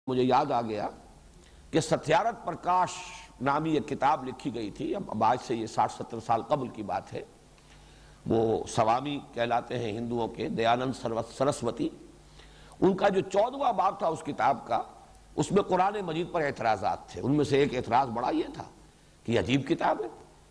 مجھے یاد آ گیا کہ ستیارتھ پرکاش نامی ایک کتاب لکھی گئی تھی، اب آج سے یہ 60-70 سال قبل کی بات ہے۔ وہ سوامی کہلاتے ہیں ہندوؤں کے، دیانند سرسوتی۔ ان کا جو 14واں باب تھا اس کتاب کا، اس میں قرآن مجید پر اعتراضات تھے۔ ان میں سے ایک اعتراض بڑا یہ تھا کہ یہ عجیب کتاب ہے،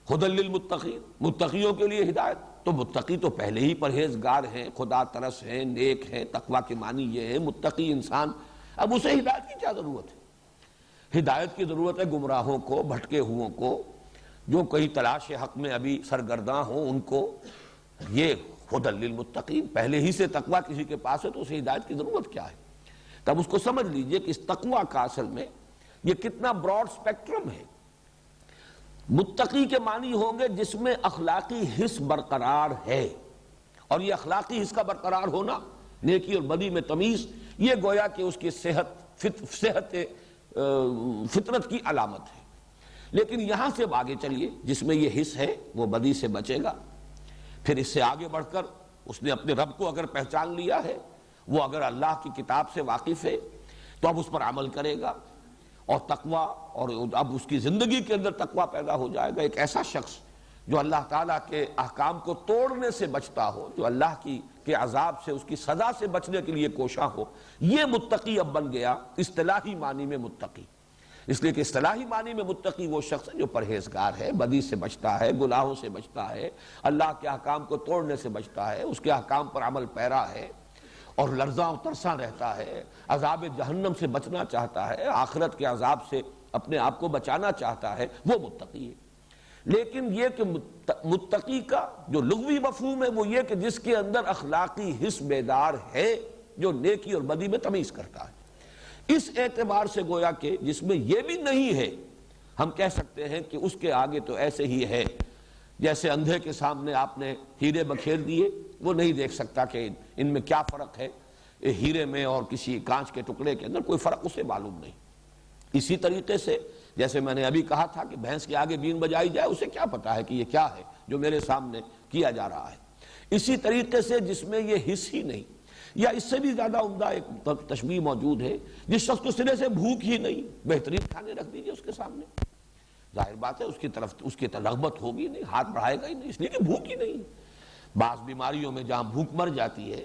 ھدی للمتقین، متقیوں کے لیے ہدایت۔ تو متقی تو پہلے ہی پرہیزگار ہیں، خدا ترس ہیں، نیک ہیں، تقویٰ کے معنی یہ ہے متقی انسان، اب اسے ہدایت کی کیا ضرورت ہے؟ ہدایت کی ضرورت ہے گمراہوں کو، بھٹکے ہوئوں کو، جو کہیں تلاش حق میں ابھی سرگرداں ہوں ان کو۔ یہ ھدی للمتقین، پہلے ہی سے تقویٰ کسی کے پاس ہے تو اسے ہدایت کی ضرورت کیا ہے؟ تب اس کو سمجھ لیجئے کہ اس تقویٰ کا اصل میں یہ کتنا براڈ سپیکٹرم ہے۔ متقی کے معنی ہوں گے جس میں اخلاقی حس برقرار ہے، اور یہ اخلاقی حس کا برقرار ہونا، نیکی اور بدی میں تمیز، یہ گویا کہ اس کی صحت فطرت کی علامت ہے۔ لیکن یہاں سے آگے چلیے، جس میں یہ حس ہے وہ بدی سے بچے گا، پھر اس سے آگے بڑھ کر اس نے اپنے رب کو اگر پہچان لیا ہے، وہ اگر اللہ کی کتاب سے واقف ہے تو اب اس پر عمل کرے گا، اور تقویٰ، اور اب اس کی زندگی کے اندر تقویٰ پیدا ہو جائے گا۔ ایک ایسا شخص جو اللہ تعالیٰ کے احکام کو توڑنے سے بچتا ہو، جو اللہ کے عذاب سے، اس کی سزا سے بچنے کے لیے کوشاں ہو، یہ متقی اب بن گیا اصطلاحی معنی میں متقی۔ اس لیے کہ اصطلاحی معنی میں متقی وہ شخص ہے جو پرہیزگار ہے، بدی سے بچتا ہے، گناہوں سے بچتا ہے، اللہ کے احکام کو توڑنے سے بچتا ہے، اس کے احکام پر عمل پیرا ہے، اور لرزاں و ترساں رہتا ہے، عذاب جہنم سے بچنا چاہتا ہے، آخرت کے عذاب سے اپنے آپ کو بچانا چاہتا ہے، وہ متقی ہے۔ لیکن یہ کہ متقی کا جو لغوی مفہوم ہے وہ یہ کہ جس کے اندر اخلاقی حس بیدار ہے، جو نیکی اور بدی میں تمیز کرتا ہے۔ اس اعتبار سے گویا کہ جس میں یہ بھی نہیں ہے، ہم کہہ سکتے ہیں کہ اس کے آگے تو ایسے ہی ہے جیسے اندھے کے سامنے آپ نے ہیرے بکھیر دیے، وہ نہیں دیکھ سکتا کہ ان میں کیا فرق ہے، ہیرے میں اور کسی کانچ کے ٹکڑے کے اندر کوئی فرق اسے معلوم نہیں۔ اسی طریقے سے جیسے میں نے ابھی کہا تھا کہ بھینس کے آگے بین بجائی جائے، اسے کیا پتا ہے کہ یہ کیا ہے جو میرے سامنے کیا جا رہا ہے۔ اسی طریقے سے جس میں یہ حس ہی نہیں، یا اس سے بھی زیادہ عمدہ ایک تشبیہ موجود ہے، جس شخص کو سرے سے بھوک ہی نہیں، بہترین کھانے رکھ دیجئے اس کے سامنے، ظاہر بات ہے اس کی طرف رغبت ہوگی نہیں، ہاتھ بڑھائے گا ہی نہیں، اس لیے کہ بھوک ہی نہیں۔ بعض بیماریوں میں جہاں بھوک مر جاتی ہے،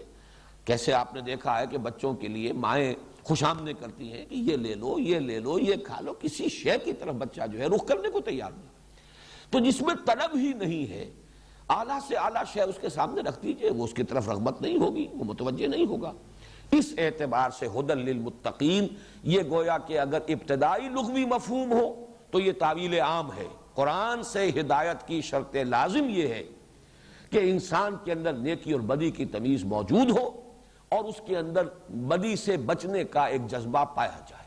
کیسے آپ نے دیکھا ہے کہ بچوں کے لیے مائیں خوش آمدید کرتی ہیں کہ یہ لے لو، یہ لے لو، یہ کھا لو، کسی شے کی طرف بچہ جو ہے رخ کرنے کو تیار نہیں۔ تو جس میں طلب ہی نہیں ہے، اعلیٰ سے اعلیٰ شے اس کے سامنے رکھ دیجئے، وہ اس کی طرف رغبت نہیں ہوگی، وہ متوجہ نہیں ہوگا۔ اس اعتبار سے ھدی للمتقین، یہ گویا کہ اگر ابتدائی لغوی مفہوم ہو تو یہ تعویل عام ہے۔ قرآن سے ہدایت کی شرط لازم یہ ہے کہ انسان کے اندر نیکی اور بدی کی تمیز موجود ہو، اور اس کے اندر بدی سے بچنے کا ایک جذبہ پایا جائے۔